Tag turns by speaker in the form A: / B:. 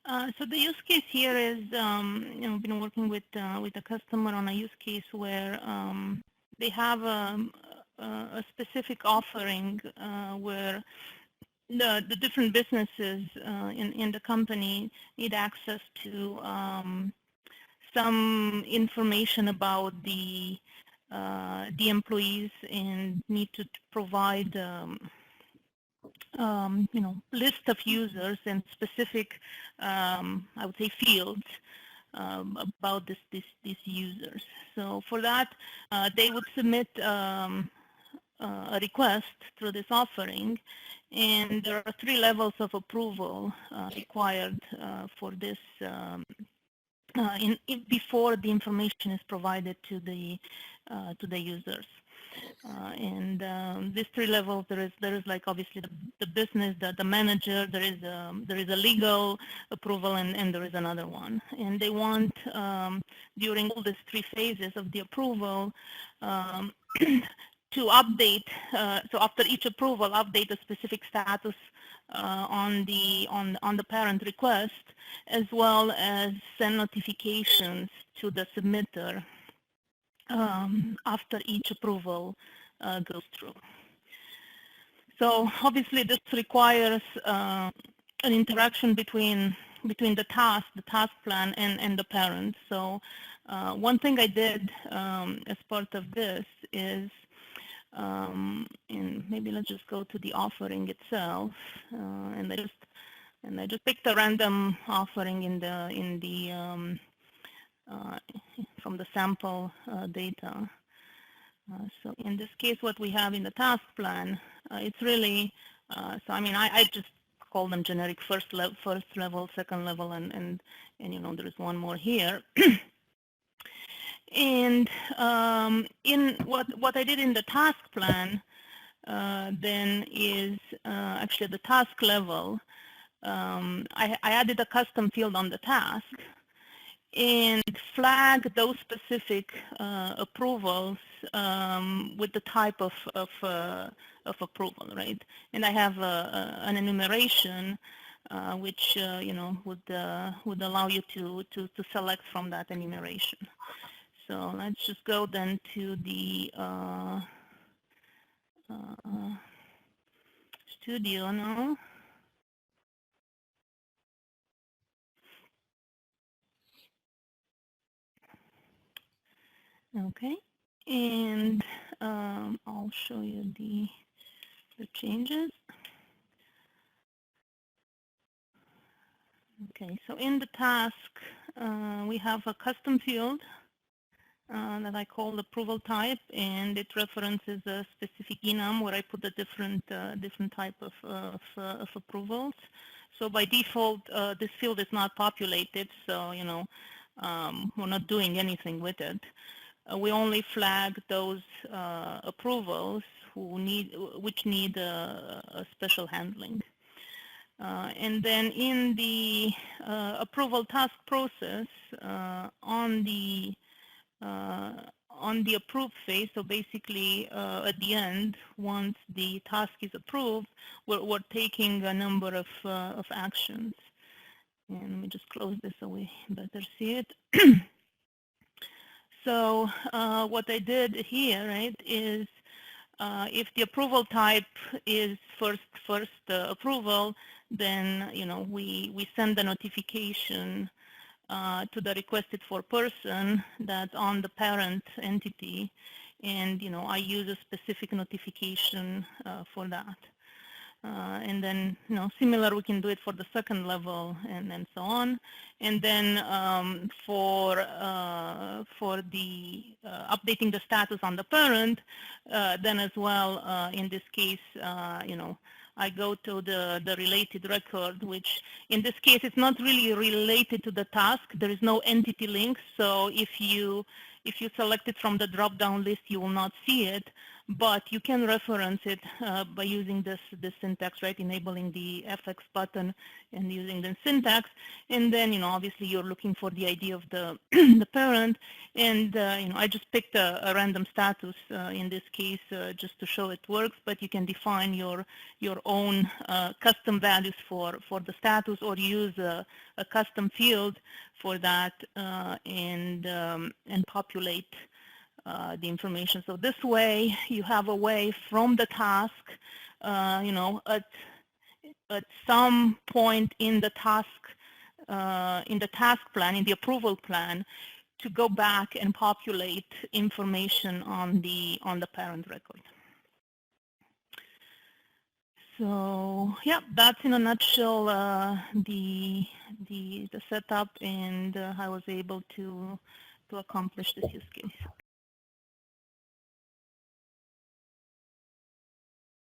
A: So the use case here is, been working with a customer on a use case where they have a specific offering where the different businesses in the company need access to some information about the employees and need to provide list of users and specific, I would say, fields about these users. So for that, they would submit a request through this offering, and there are 3 levels of approval required for this before the information is provided to the users. These 3 levels, there is like obviously the business, the manager, there is a legal approval, and there is another one. And they want during all these 3 phases of the approval to update. So after each approval, update the specific status on the parent request, as well as send notifications to the submitter after each approval goes through. So obviously this requires an interaction between the task plan and the parent. So one thing I did as part of this is, and maybe let's just go to the offering itself, and I just picked a random offering from the sample data. So in this case, what we have in the task plan, it's really, so I mean, I just call them generic first level, second level, and there is one more here. And in what I did in the task plan then is actually the task level. I added a custom field on the task and flag those specific approvals with the type of approval, right? And I have an enumeration which would allow you to select from that enumeration. So let's just go then to the studio now. Okay, and I'll show you the changes. Okay, so in the task, we have a custom field that I call approval type, and it references a specific enum where I put the different type of approvals. So by default, this field is not populated, so we're not doing anything with it. We only flag those approvals which need a special handling. And then in the approval task process, on the approved phase, so basically at the end, once the task is approved, we're taking a number of actions. And let me just close this so we better see it. So what I did here, right, is if the approval type is first approval, then we send the notification to the requested for person that's on the parent entity, and I use a specific notification for that. And then similar, we can do it for the second level, and so on. And then for the updating the status on the parent, then as well, in this case, I go to the related record, which in this case it's not really related to the task. There is no entity link, so if you select it from the drop-down list, you will not see it. but you can reference it by using this syntax, right? Enabling the FX button and using the syntax, and then obviously you're looking for the ID of the the parent, and I just picked a random status in this case just to show it works, but you can define your own custom values for the status, or use a custom field for that and populate the information. So this way, you have a way from the task, at some point in the task plan, in the approval plan, to go back and populate information on the parent record. So yeah, that's in a nutshell the setup and how I was able to accomplish this use case.